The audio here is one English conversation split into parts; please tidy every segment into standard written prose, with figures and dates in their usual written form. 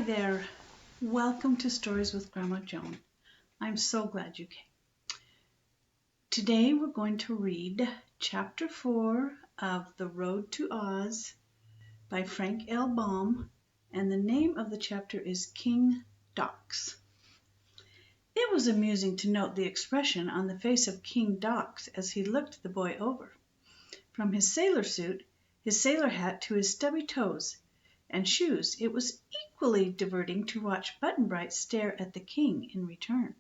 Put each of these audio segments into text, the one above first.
there. Welcome to Stories with Grandma Joan. I'm so glad you came. Today we're going to read Chapter 4 of The Road to Oz by Frank L. Baum, and the name of the chapter is King Dox. It was amusing to note the expression on the face of King Dox as he looked the boy over. From his sailor suit, his sailor hat to his stubby toes and shoes, it was equally diverting to watch Button-Bright stare at the king in return.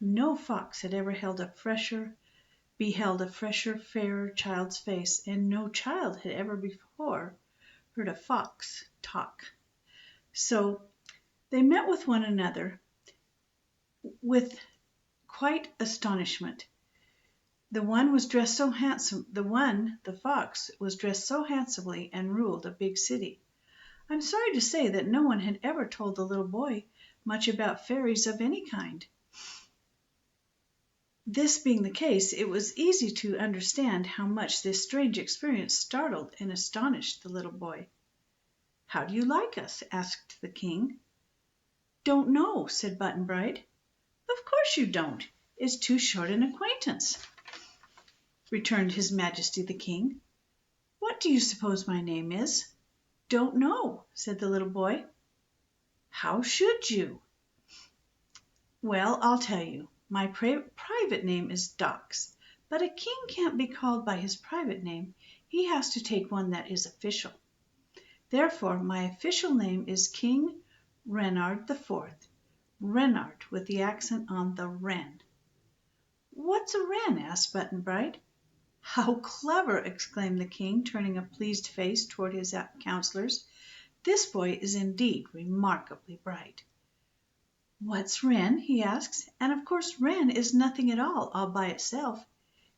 No fox had ever beheld a fresher, fairer child's face, and no child had ever before heard a fox talk. So they met with one another with quite astonishment. The fox was dressed so handsomely and ruled a big city. I'm sorry to say that no one had ever told the little boy much about fairies of any kind. This being the case, it was easy to understand how much this strange experience startled and astonished the little boy. "How do you like us?" asked the king. "Don't know," said Button-Bright. "Of course you don't. It's too short an acquaintance," returned His Majesty the King. "What do you suppose my name is?" "Don't know," said the little boy. "How should you?" "Well, I'll tell you. My private name is Dox, but a king can't be called by his private name. He has to take one that is official. Therefore, my official name is King Renard IV. Renard with the accent on the Ren." "What's a Wren?" asked Button-Bright. "How clever!" exclaimed the king, turning a pleased face toward his counselors. "This boy is indeed remarkably bright." "What's Wren?" he asked. "And of course Wren is nothing at all by itself."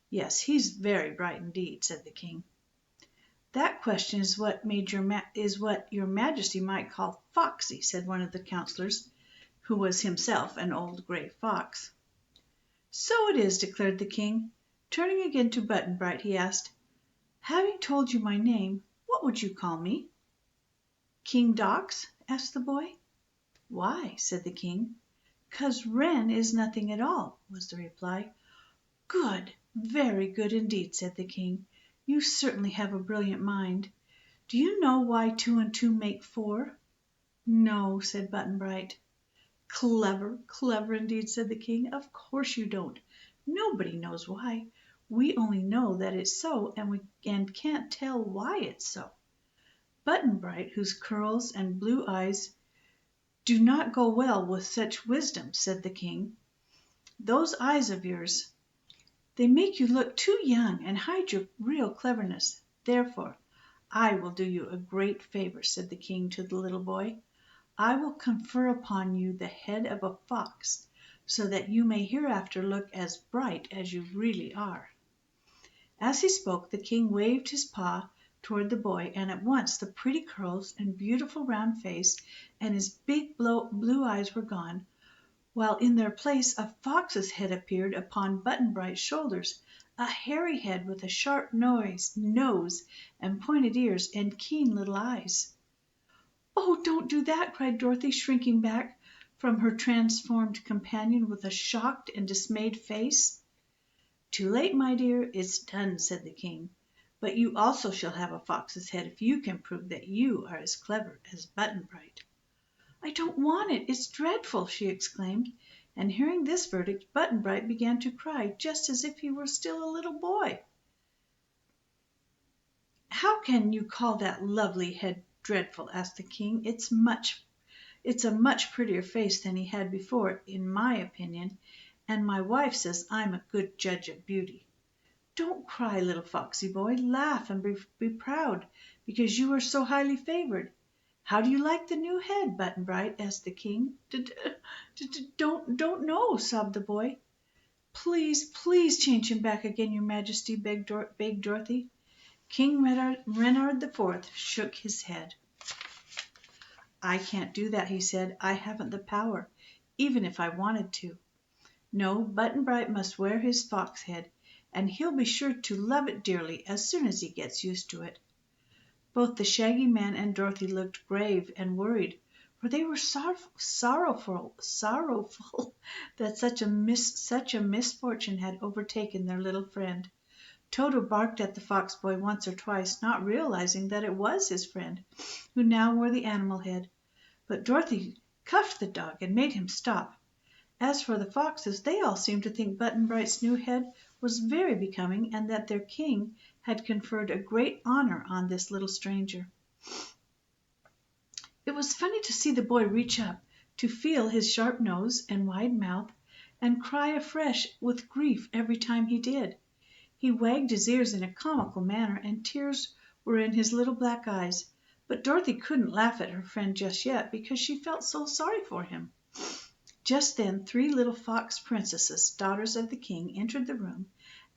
"Yes, he's very bright indeed," said the king. "That question is what your Majesty might call foxy," said one of the counselors, who was himself an old gray fox. "So it is," declared the king. Turning again to Button-Bright, he asked, "Having told you my name, what would you call me?" "King Dox?" asked the boy. "Why?" said the king. "'Cause Wren is nothing at all," was the reply. "Good, very good indeed," said the king. "You certainly have a brilliant mind. Do you know why 2 and 2 make 4? "No," said Button-Bright. "Clever, clever indeed," said the king. "Of course you don't. Nobody knows why. We only know that it's so, and can't tell why it's so." "Button-Bright, whose curls and blue eyes do not go well with such wisdom," said the king. "Those eyes of yours, they make you look too young and hide your real cleverness. Therefore, I will do you a great favor," said the king to the little boy. "I will confer upon you the head of a fox, so that you may hereafter look as bright as you really are." As he spoke, the king waved his paw toward the boy, and at once the pretty curls and beautiful round face and his big blue eyes were gone, while in their place a fox's head appeared upon Button-Bright's shoulders, a hairy head with a sharp nose and pointed ears and keen little eyes. "Oh, don't do that!" cried Dorothy, shrinking back from her transformed companion with a shocked and dismayed face. "Too late, my dear. It's done," said the king. "But you also shall have a fox's head if you can prove that you are as clever as Button-Bright." "I don't want it. It's dreadful!" she exclaimed, and hearing this verdict, Button-Bright began to cry just as if he were still a little boy. "How can you call that lovely head dreadful?" asked the king. "It's a much prettier face than he had before, in my opinion, and my wife says I'm a good judge of beauty. Don't cry, little foxy boy. Laugh and be proud, because you are so highly favored. How do you like the new head, Button-Bright?" asked the king. Don't know," sobbed the boy. "Please, please change him back again, your Majesty," begged Dorothy. King Renard IV shook his head. "I can't do that," he said. "I haven't the power, even if I wanted to. No, Button-Bright must wear his fox head, and he'll be sure to love it dearly as soon as he gets used to it." Both the Shaggy Man and Dorothy looked grave and worried, for they were sorrowful that such a misfortune had overtaken their little friend. Toto barked at the fox boy once or twice, not realizing that it was his friend, who now wore the animal head. But Dorothy cuffed the dog and made him stop. As for the foxes, they all seemed to think Button Bright's new head was very becoming, and that their king had conferred a great honor on this little stranger. It was funny to see the boy reach up to feel his sharp nose and wide mouth, and cry afresh with grief every time he did. He wagged his ears in a comical manner, and tears were in his little black eyes, but Dorothy couldn't laugh at her friend just yet, because she felt so sorry for him. Just then 3 little fox princesses, daughters of the king, entered the room,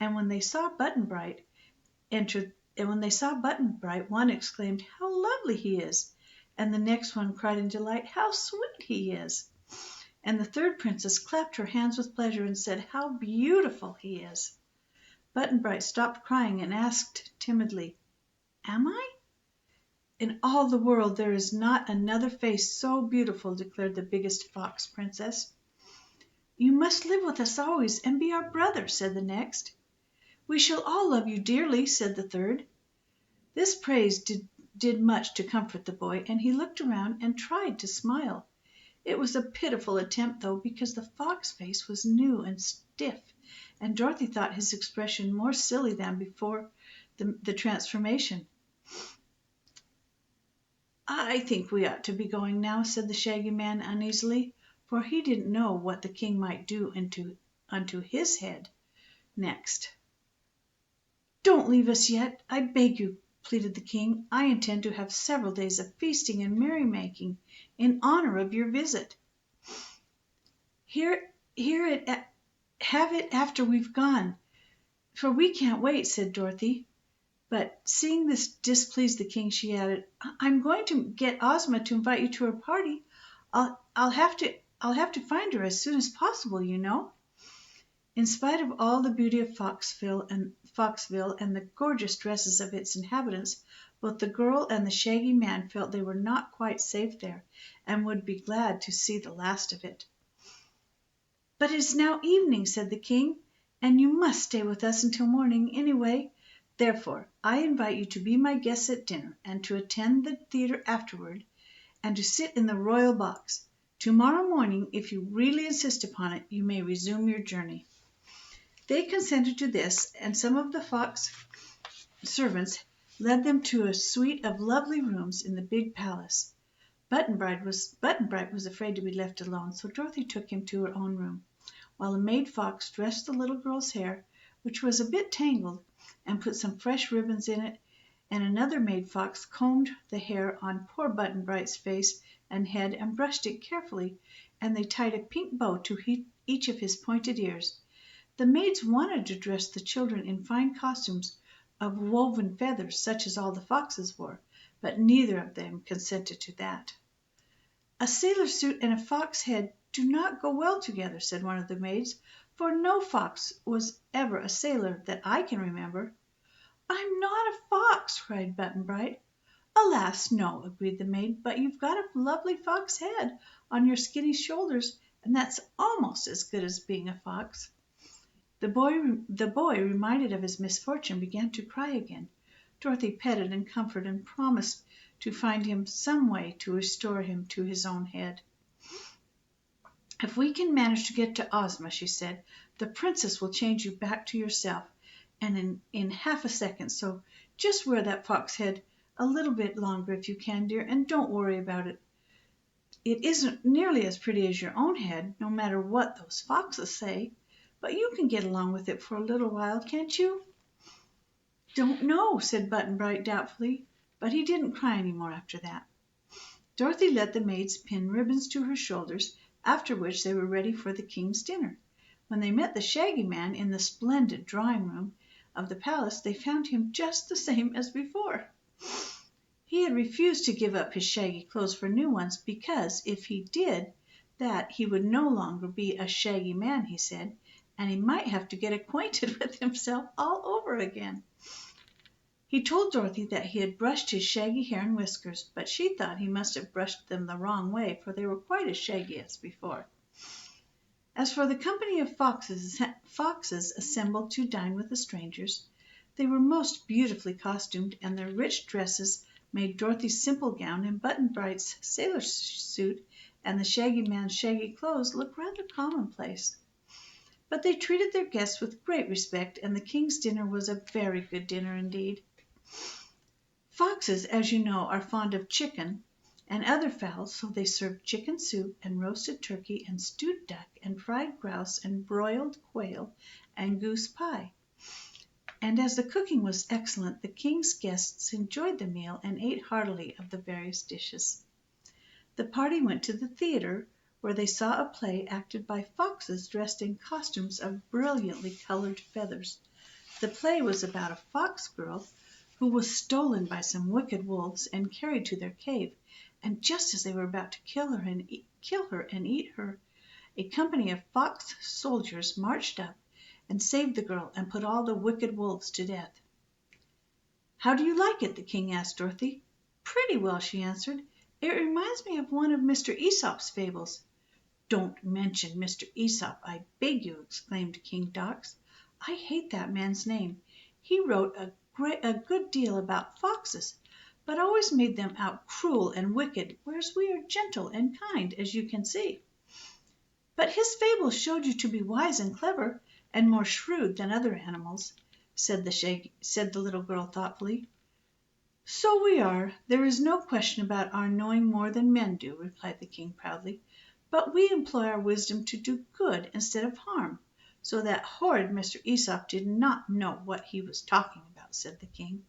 and when they saw Button Bright, one exclaimed, "How lovely he is!" and the next one cried in delight, "How sweet he is!" And the third princess clapped her hands with pleasure and said, "How beautiful he is!" Button Bright stopped crying and asked timidly, "Am I?" "In all the world there is not another face so beautiful," declared the biggest fox princess. "You must live with us always and be our brother," said the next. "We shall all love you dearly," said the third. This praise did much to comfort the boy, and he looked around and tried to smile. It was a pitiful attempt, though, because the fox face was new and stiff, and Dorothy thought his expression more silly than before the transformation. "I think we ought to be going now," said the Shaggy Man uneasily, for he didn't know what the king might do unto his head next. "Don't leave us yet, I beg you," pleaded the king. "I intend to have several days of feasting and merrymaking in honor of your visit." Have it after we've gone, for we can't wait," said Dorothy. But seeing this displeased the king, she added, "I'm going to get Ozma to invite you to her party. I'll have to find her as soon as possible, you know." In spite of all the beauty of Foxville and the gorgeous dresses of its inhabitants, both the girl and the Shaggy Man felt they were not quite safe there, and would be glad to see the last of it. "But it is now evening," said the king, "and you must stay with us until morning anyway. Therefore, I invite you to be my guests at dinner, and to attend the theater afterward, and to sit in the royal box. Tomorrow morning, if you really insist upon it, you may resume your journey." They consented to this, and some of the fox servants led them to a suite of lovely rooms in the big palace. Button Bright was afraid to be left alone, so Dorothy took him to her own room, while a maid fox dressed the little girl's hair, which was a bit tangled, and put some fresh ribbons in it, and another maid fox combed the hair on poor Button Bright's face and head and brushed it carefully, and they tied a pink bow to each of his pointed ears. The maids wanted to dress the children in fine costumes of woven feathers, such as all the foxes wore, but neither of them consented to that. "A sailor suit and a fox head do not go well together," said one of the maids, "for no fox was ever a sailor that I can remember." "I'm not a fox!" cried Button Bright. "Alas, no," agreed the maid, "but you've got a lovely fox head on your skinny shoulders, and that's almost as good as being a fox." The boy, reminded of his misfortune, began to cry again. Dorothy petted and comforted and promised to find him some way to restore him to his own head. "If we can manage to get to Ozma," she said, "the princess will change you back to yourself, and in half a second, so just wear that fox head a little bit longer if you can, dear, and don't worry about it. It isn't nearly as pretty as your own head, no matter what those foxes say, but you can get along with it for a little while, can't you?" "Don't know," said Button Bright doubtfully, but he didn't cry any more after that. Dorothy let the maids pin ribbons to her shoulders, after which they were ready for the king's dinner. When they met the Shaggy Man in the splendid drawing room of the palace, they found him just the same as before. He had refused to give up his shaggy clothes for new ones, because if he did that he would no longer be a Shaggy Man, he said, and he might have to get acquainted with himself all over again. He told Dorothy that he had brushed his shaggy hair and whiskers, but she thought he must have brushed them the wrong way, for they were quite as shaggy as before. As for the company of foxes assembled to dine with the strangers, they were most beautifully costumed, and their rich dresses made Dorothy's simple gown and Button-Bright's sailor suit and the Shaggy Man's shaggy clothes look rather commonplace. But they treated their guests with great respect, and the king's dinner was a very good dinner indeed. Foxes, as you know, are fond of chicken and other fowls, so they served chicken soup and roasted turkey and stewed duck and fried grouse and broiled quail and goose pie. And as the cooking was excellent, the king's guests enjoyed the meal and ate heartily of the various dishes. The party went to the theater, where they saw a play acted by foxes dressed in costumes of brilliantly colored feathers. The play was about a fox girl who was stolen by some wicked wolves and carried to their cave, and just as they were about to kill her and eat her, a company of fox soldiers marched up and saved the girl and put all the wicked wolves to death. "How do you like it?" the king asked Dorothy. "Pretty well," she answered. "It reminds me of one of Mr. Aesop's fables." "Don't mention Mr. Aesop, I beg you!" exclaimed King Dox. "I hate that man's name. He wrote a good deal about foxes, but always made them out cruel and wicked, whereas we are gentle and kind, as you can see." "But his fables showed you to be wise and clever, and more shrewd than other animals," said the little girl thoughtfully. "So we are. There is no question about our knowing more than men do," replied the king proudly. "But we employ our wisdom to do good instead of harm, so that horrid Mr. Aesop did not know what he was talking about," said the king.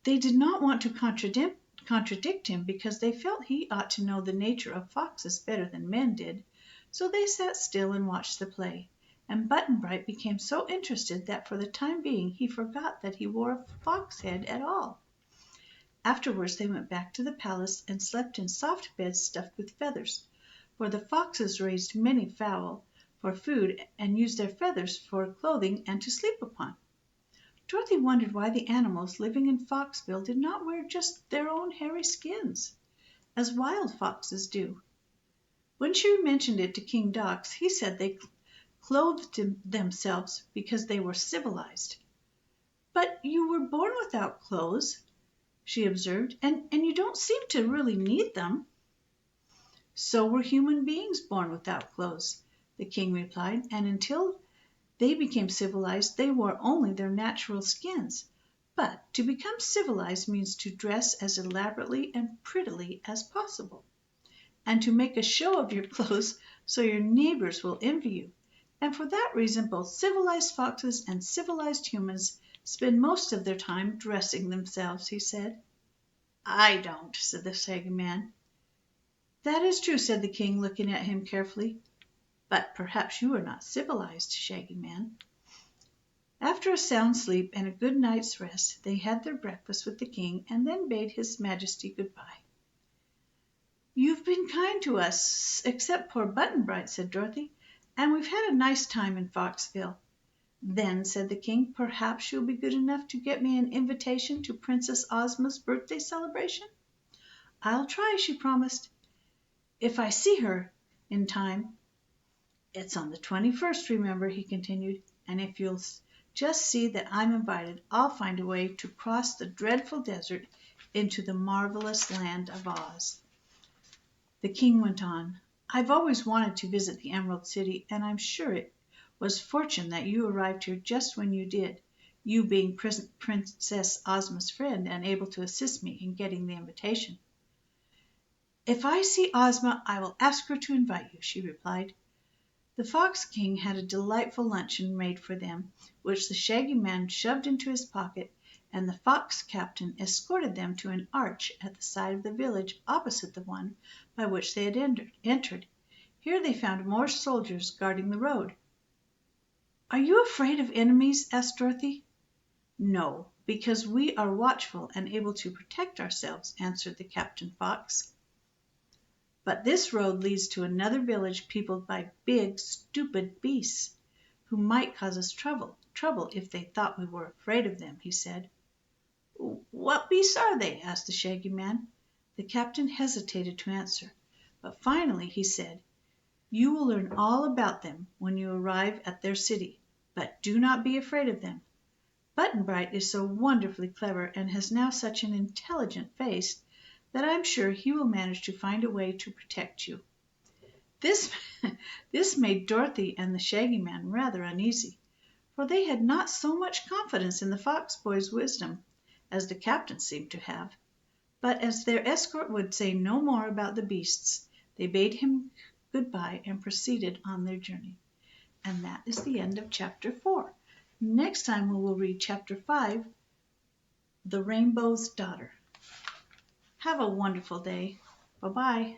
They did not want to contradict him, because they felt he ought to know the nature of foxes better than men did, so they sat still and watched the play, and Button-Bright became so interested that for the time being he forgot that he wore a fox head at all. Afterwards they went back to the palace and slept in soft beds stuffed with feathers, for the foxes raised many fowl for food and used their feathers for clothing and to sleep upon. Dorothy wondered why the animals living in Foxville did not wear just their own hairy skins, as wild foxes do. When she mentioned it to King Dox, he said they clothed themselves because they were civilized. "But you were born without clothes," she observed, "and you don't seem to really need them." "So were human beings born without clothes," the king replied, "and until they became civilized they wore only their natural skins. But to become civilized means to dress as elaborately and prettily as possible, and to make a show of your clothes so your neighbors will envy you. And for that reason both civilized foxes and civilized humans spend most of their time dressing themselves," he said. "I don't," said the Shaggy Man. "That is true," said the king, looking at him carefully. "But perhaps you are not civilized, Shaggy Man." After a sound sleep and a good night's rest, they had their breakfast with the king and then bade his majesty good-bye. "You've been kind to us, except poor Button-Bright," said Dorothy, "and we've had a nice time in Foxville." "Then," said the king, "perhaps you'll be good enough to get me an invitation to Princess Ozma's birthday celebration?" "I'll try," she promised, "if I see her in time. It's on the 21st, remember," he continued, "and if you'll just see that I'm invited, I'll find a way to cross the dreadful desert into the marvelous land of Oz." The king went on, "I've always wanted to visit the Emerald City, and I'm sure it was fortune that you arrived here just when you did, you being Princess Ozma's friend and able to assist me in getting the invitation." "If I see Ozma, I will ask her to invite you," she replied. The Fox King had a delightful luncheon made for them, which the Shaggy Man shoved into his pocket, and the Fox Captain escorted them to an arch at the side of the village opposite the one by which they had entered. Here they found more soldiers guarding the road. "Are you afraid of enemies?" asked Dorothy. "No, because we are watchful and able to protect ourselves," answered the Captain Fox. "But this road leads to another village peopled by big, stupid beasts, who might cause us trouble. trouble if they thought we were afraid of them," he said. "What beasts are they?" asked the Shaggy Man. The captain hesitated to answer, but finally he said, "You will learn all about them when you arrive at their city, but do not be afraid of them. Button Bright is so wonderfully clever and has now such an intelligent face that I am sure he will manage to find a way to protect you." This, this made Dorothy and the Shaggy Man rather uneasy, for they had not so much confidence in the Fox boy's wisdom as the captain seemed to have. But as their escort would say no more about the beasts, they bade him good bye and proceeded on their journey. And that is the end of chapter 4. Next time we will read chapter 5, The Rainbow's Daughter. Have a wonderful day. Bye-bye.